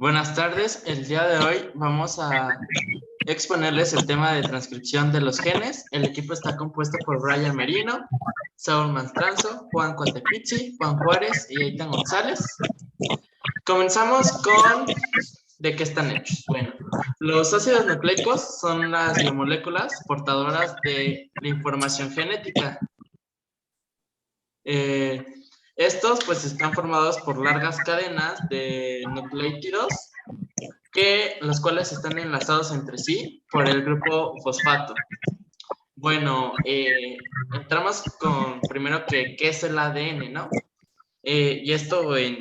Buenas tardes, el día de hoy vamos a exponerles el tema de transcripción de los genes. El equipo está compuesto por Brian Merino, Saúl Mastranzo, Juan Coatepizzi, Juan Juárez y Eitan González. Comenzamos con ¿de qué están hechos? Bueno, los ácidos nucleicos son las biomoléculas portadoras de la información genética. Estos pues están formados por largas cadenas de nucleótidos los cuales están enlazados entre sí por el grupo fosfato. Bueno, entramos con primero qué es el ADN, ¿no? Y esto en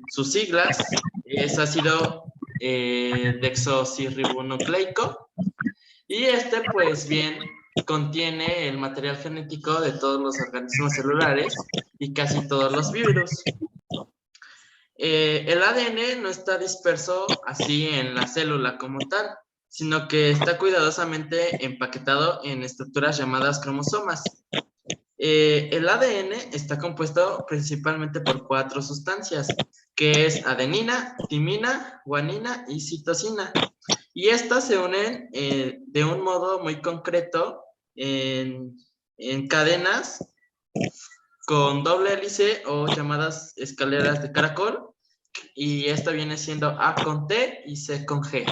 sus siglas es ácido desoxirribonucleico, y este pues bien contiene el material genético de todos los organismos celulares y casi todos los virus. El ADN no está disperso así en la célula como tal, sino que está cuidadosamente empaquetado en estructuras llamadas cromosomas. El ADN está compuesto principalmente por 4 sustancias, que es adenina, timina, guanina y citosina. Y estas se unen de un modo muy concreto en cadenas con doble hélice o llamadas escaleras de caracol, y esta viene siendo A con T y C con G.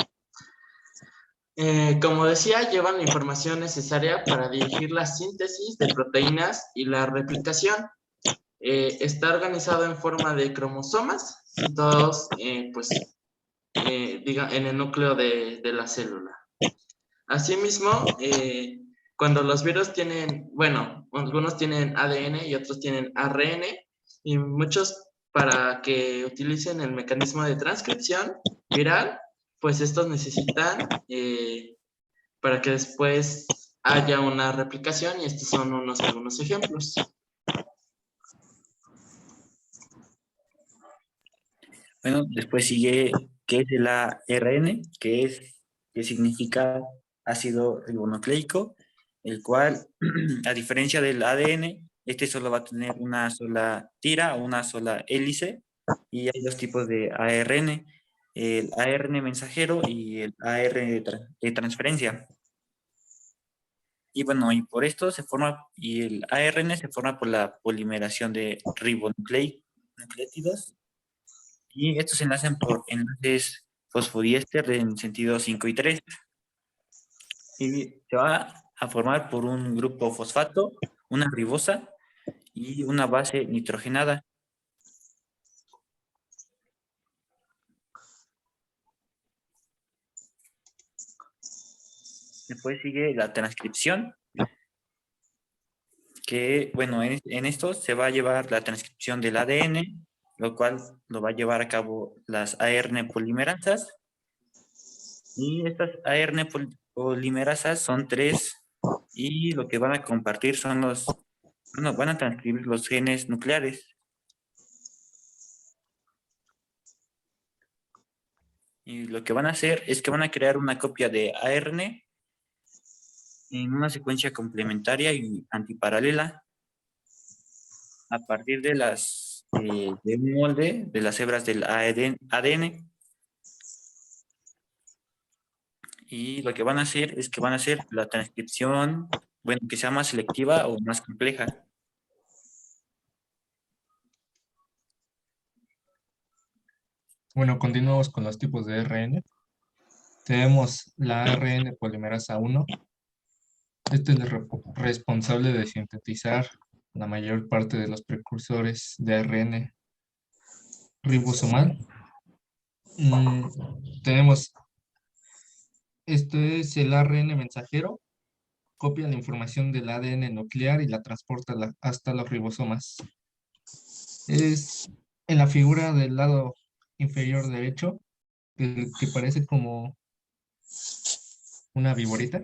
Como decía, llevan la información necesaria para dirigir la síntesis de proteínas y la replicación. Está organizado en forma de cromosomas, todos en el núcleo de la célula. Asimismo, cuando los virus tienen, bueno, algunos tienen ADN y otros tienen ARN, y muchos, para que utilicen el mecanismo de transcripción viral, pues estos necesitan para que después haya una replicación, y estos son algunos ejemplos. Bueno, después sigue qué es el ARN, que significa ácido ribonucleico, el cual, a diferencia del ADN, este solo va a tener una sola tira o una sola hélice, y hay 2 tipos de ARN, el ARN mensajero y el ARN de transferencia. Y bueno, y por esto y el ARN se forma por la polimeración de ribonucleótidos, y estos se enlazan por enlaces fosfodiéster en sentido 5 y 3. Y se va a formar por un grupo fosfato, una ribosa y una base nitrogenada. Después sigue la transcripción, que bueno, en esto se va a llevar la transcripción del ADN, lo cual lo va a llevar a cabo las ARN polimerasas. Y estas ARN polimerasas son 3, y lo que van a compartir son van a transcribir los genes nucleares. Y lo que van a hacer es que van a crear una copia de ARN en una secuencia complementaria y antiparalela a partir de un molde de las hebras del ADN. Y lo que van a hacer es que van a hacer la transcripción, bueno, que sea más selectiva o más compleja. Bueno, continuamos con los tipos de ARN. Tenemos la ARN polimerasa 1. Este es el responsable de sintetizar la mayor parte de los precursores de ARN ribosomal. Tenemos, este es el ARN mensajero, copia la información del ADN nuclear y la transporta hasta los ribosomas. Es en la figura del lado inferior derecho, que parece como una viborita.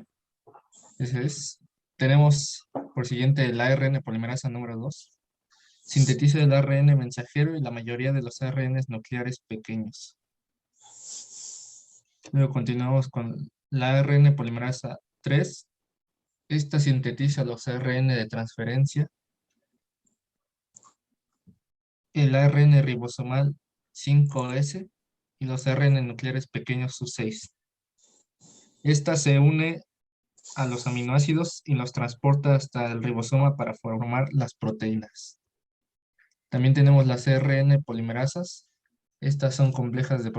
Ese es. Tenemos por siguiente el ARN polimerasa número 2. Sintetiza el ARN mensajero y la mayoría de los ARNs nucleares pequeños. Luego continuamos con la ARN polimerasa 3. Esta sintetiza los ARN de transferencia. El ARN ribosomal 5S y los ARN nucleares pequeños sub6. Esta se une a los aminoácidos y los transporta hasta el ribosoma para formar las proteínas. También tenemos las RN polimerasas. Estas son complejos de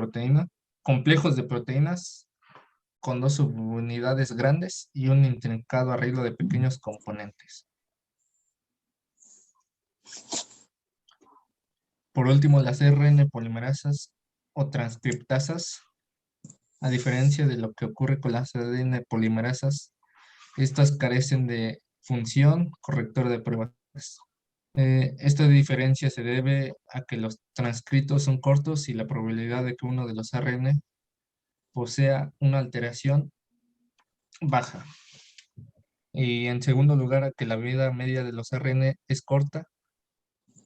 proteínas con dos subunidades grandes y un intrincado arreglo de pequeños componentes. Por último, las RN polimerasas o transcriptasas, a diferencia de lo que ocurre con las ADN polimerasas, estas carecen de función corrector de pruebas. Esta diferencia se debe a que los transcritos son cortos y la probabilidad de que uno de los ARN posea una alteración baja. Y en segundo lugar, a que la vida media de los ARN es corta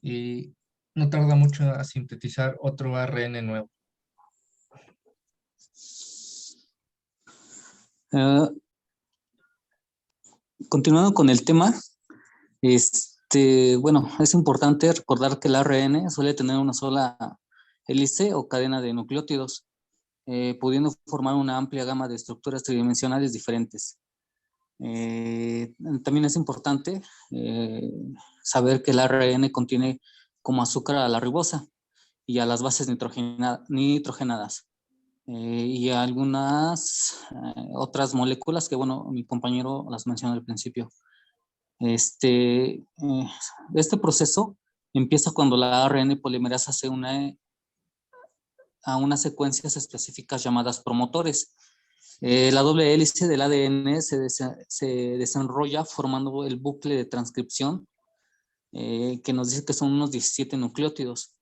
y no tarda mucho a sintetizar otro ARN nuevo. Continuando con el tema, bueno, es importante recordar que el ARN suele tener una sola hélice o cadena de nucleótidos, pudiendo formar una amplia gama de estructuras tridimensionales diferentes. También es importante saber que el ARN contiene como azúcar a la ribosa y a las bases nitrogenadas. Y algunas otras moléculas que, bueno, mi compañero las mencionó al principio. Este proceso empieza cuando la ARN polimerasa se une a unas secuencias específicas llamadas promotores. La doble hélice del ADN se desenrolla formando el bucle de transcripción que nos dice que son unos 17 nucleótidos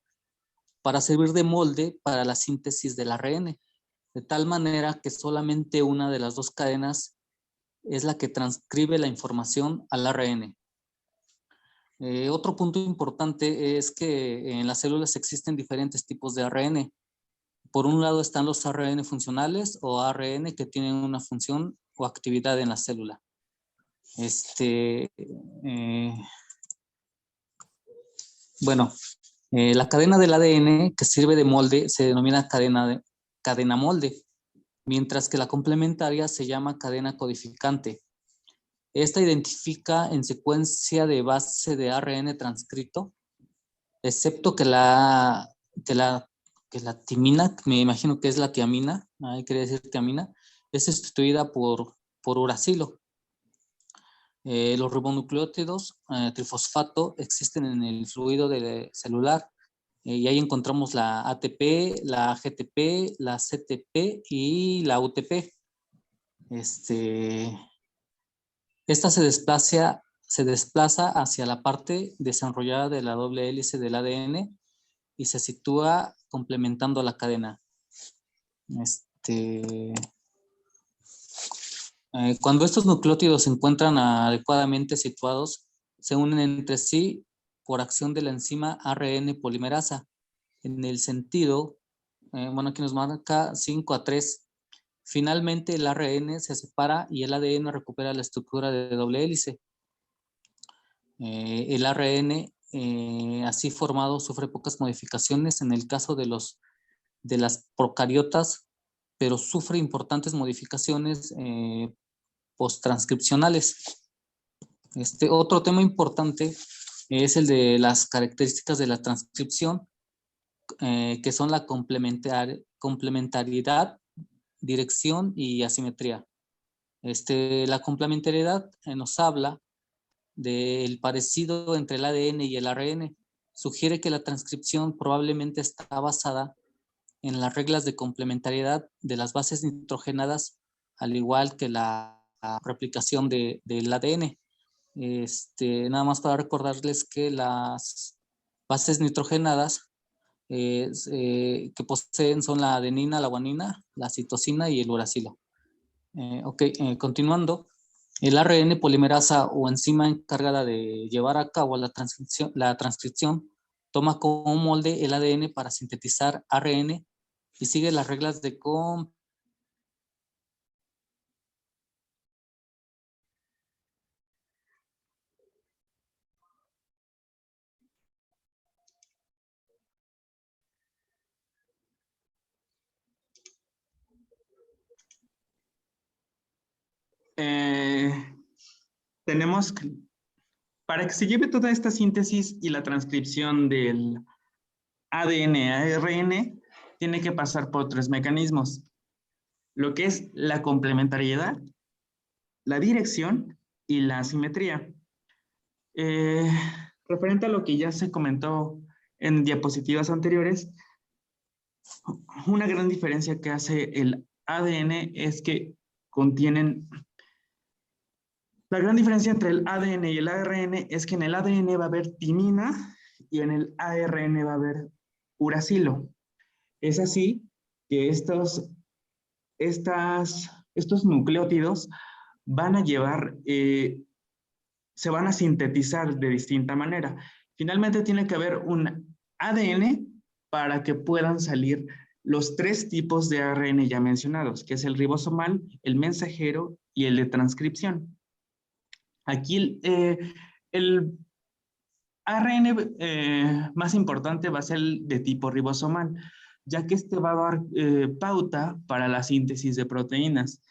para servir de molde para la síntesis del ARN, de tal manera que solamente una de las dos cadenas es la que transcribe la información al ARN. Otro punto importante es que en las células existen diferentes tipos de ARN. Por un lado están los ARN funcionales o ARN que tienen una función o actividad en la célula. La cadena del ADN que sirve de molde se denomina cadena molde, mientras que la complementaria se llama cadena codificante. Esta identifica en secuencia de base de ARN transcrito, excepto que la timina, me imagino que es la tiamina, quería decir tiamina, es sustituida por uracilo. Los ribonucleótidos trifosfato existen en el fluido celular y ahí encontramos la ATP, la GTP, la CTP y la UTP. Esta se desplaza hacia la parte desenrollada de la doble hélice del ADN y se sitúa complementando la cadena. Cuando estos nucleótidos se encuentran adecuadamente situados, se unen entre sí por acción de la enzima ARN polimerasa. En el sentido, aquí nos marca 5:3. Finalmente, el ARN se separa y el ADN recupera la estructura de doble hélice. El ARN así formado sufre pocas modificaciones en el caso de las procariotas, pero sufre importantes modificaciones posttranscripcionales. Otro tema importante es el de las características de la transcripción, que son la complementariedad, dirección y asimetría. La complementariedad nos habla del parecido entre el ADN y el ARN. Sugiere que la transcripción probablemente está basada en las reglas de complementariedad de las bases nitrogenadas, al igual que la replicación del ADN. Nada más para recordarles que las bases nitrogenadas que poseen son la adenina, la guanina, la citosina y el uracilo. Continuando, el ARN polimerasa o enzima encargada de llevar a cabo la transcripción toma como molde el ADN para sintetizar ARN y sigue las reglas de tenemos que, para que se lleve toda esta síntesis y la transcripción del ADN a ARN, tiene que pasar por 3 mecanismos. Lo que es la complementariedad, la dirección y la asimetría. Referente a lo que ya se comentó en diapositivas anteriores, una gran diferencia que hace el ADN es que contienen... La gran diferencia entre el ADN y el ARN es que en el ADN va a haber timina y en el ARN va a haber uracilo. Es así que estos nucleótidos van a llevar, se van a sintetizar de distinta manera. Finalmente tiene que haber un ADN para que puedan salir los 3 tipos de ARN ya mencionados, que es el ribosomal, el mensajero y el de transcripción. Aquí el ARN más importante va a ser el de tipo ribosomal, ya que este va a dar pauta para la síntesis de proteínas.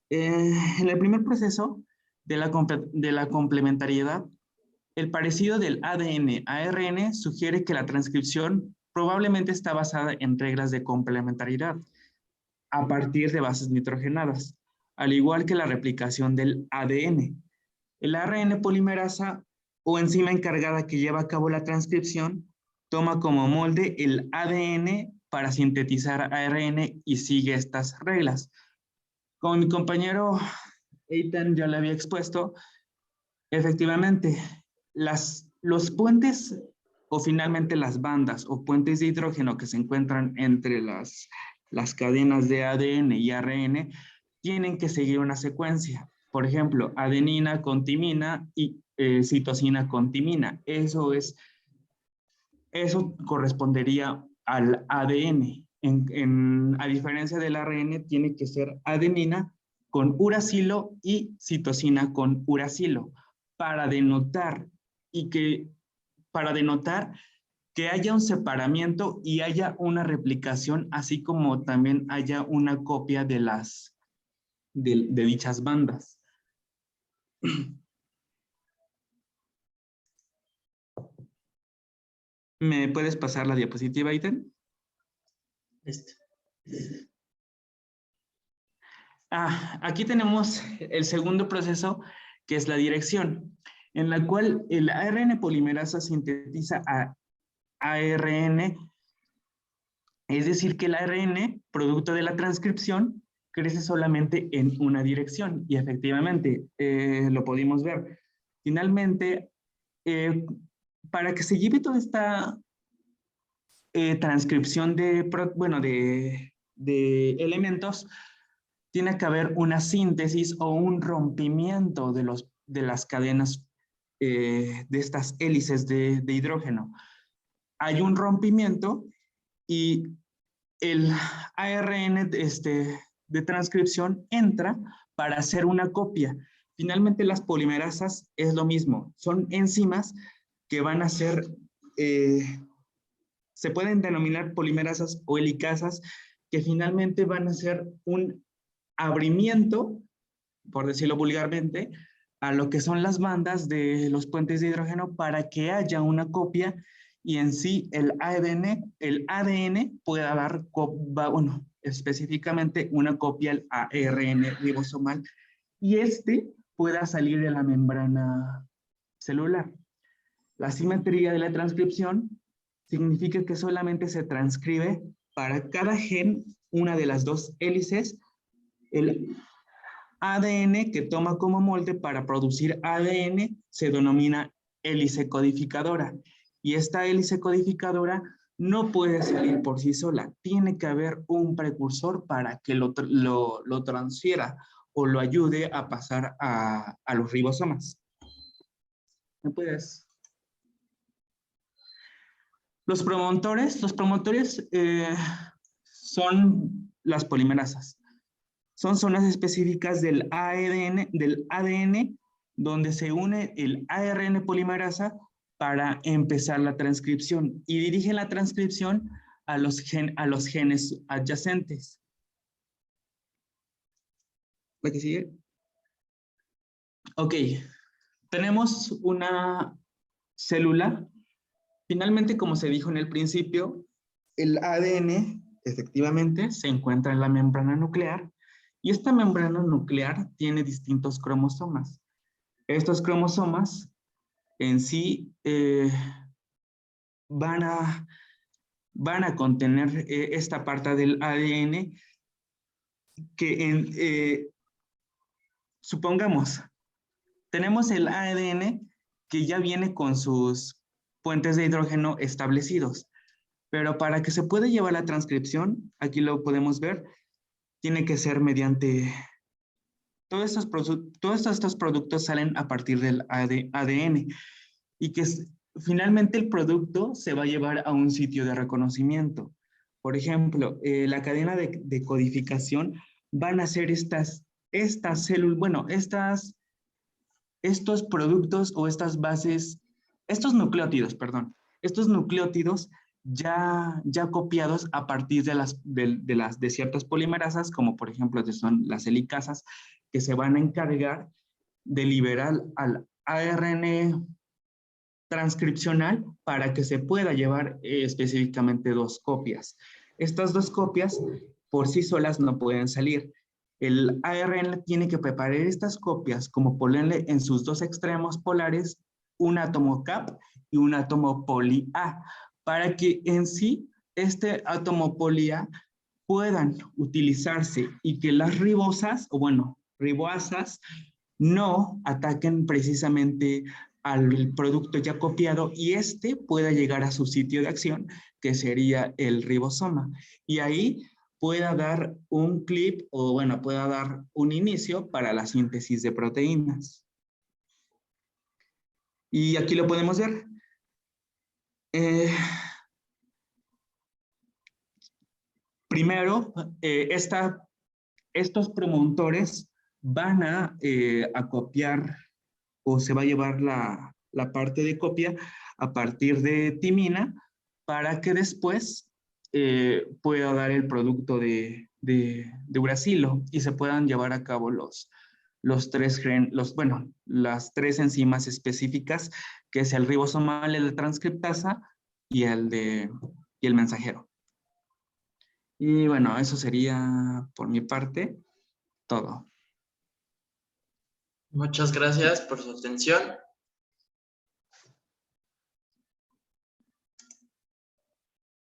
En el primer proceso de la complementariedad, el parecido del ADN a ARN sugiere que la transcripción probablemente está basada en reglas de complementariedad a partir de bases nitrogenadas, al igual que la replicación del ADN. El ARN polimerasa o enzima encargada que lleva a cabo la transcripción toma como molde el ADN para sintetizar ARN y sigue estas reglas. Como mi compañero Eitan ya le había expuesto, efectivamente, los puentes o finalmente las bandas o puentes de hidrógeno que se encuentran entre las cadenas de ADN y ARN tienen que seguir una secuencia. Por ejemplo, adenina con timina y citosina con timina. Eso correspondería al ADN. A diferencia del ARN, tiene que ser adenina con uracilo y citosina con uracilo para denotar que haya un separamiento y haya una replicación, así como también haya una copia de dichas bandas. ¿Me puedes pasar la diapositiva, Iten? Aquí tenemos el segundo proceso, que es la dirección, en la cual el ARN polimerasa sintetiza a ARN, es decir, que el ARN, producto de la transcripción, crece solamente en una dirección, y efectivamente lo pudimos ver. Finalmente, para que se lleve toda esta transcripción de elementos, tiene que haber una síntesis o un rompimiento de las cadenas de estas hélices de hidrógeno. Hay un rompimiento y el ARN de transcripción entra para hacer una copia. Finalmente, las polimerasas es lo mismo. Son enzimas que van a ser, se pueden denominar polimerasas o helicasas, que finalmente van a hacer un abrimiento, por decirlo vulgarmente, a lo que son las bandas de los puentes de hidrógeno para que haya una copia y en sí el ADN pueda dar, específicamente una copia al ARN ribosomal y pueda salir de la membrana celular. La simetría de la transcripción significa que solamente se transcribe para cada gen una de las 2 hélices. El ADN que toma como molde para producir ADN se denomina hélice codificadora. Y esta hélice codificadora no puede salir por sí sola. Tiene que haber un precursor para que lo transfiera o lo ayude a pasar a los ribosomas. ¿Me puedes? Los promotores son las polimerasas. Son zonas específicas del ADN donde se une el ARN polimerasa para empezar la transcripción y dirigen la transcripción a los genes adyacentes. ¿La que sigue? Ok, tenemos una célula. Finalmente, como se dijo en el principio, el ADN efectivamente se encuentra en la membrana nuclear y esta membrana nuclear tiene distintos cromosomas. Estos cromosomas en sí van a contener esta parte del ADN que supongamos, tenemos el ADN que ya viene con sus puentes de hidrógeno establecidos, pero para que se pueda llevar la transcripción, aquí lo podemos ver, tiene que ser mediante... Todos estos productos salen a partir del ADN y que finalmente el producto se va a llevar a un sitio de reconocimiento. Por ejemplo, la cadena de codificación van a ser estas células, bueno, estos productos o estas bases, estos nucleótidos, perdón, estos nucleótidos ya copiados a partir de ciertas polimerasas, como por ejemplo son las helicasas, que se van a encargar de liberar al ARN transcripcional para que se pueda llevar específicamente 2 copias. Estas 2 copias por sí solas no pueden salir. El ARN tiene que preparar estas copias como ponerle en sus 2 extremos polares un átomo cap y un átomo poli A, para que en sí este átomo poli A puedan utilizarse y que las ribosas, o bueno, riboasas, no ataquen precisamente al producto ya copiado y este pueda llegar a su sitio de acción, que sería el ribosoma. Y ahí pueda dar un clip o bueno, pueda dar un inicio para la síntesis de proteínas. Y aquí lo podemos ver. Primero, estos promotores van a copiar o se va a llevar la parte de copia a partir de timina para que después pueda dar el producto de uracilo y se puedan llevar a cabo las 3 enzimas específicas, que es el ribosomal, el de transcriptasa y el mensajero. Y bueno, eso sería por mi parte todo. Muchas gracias por su atención.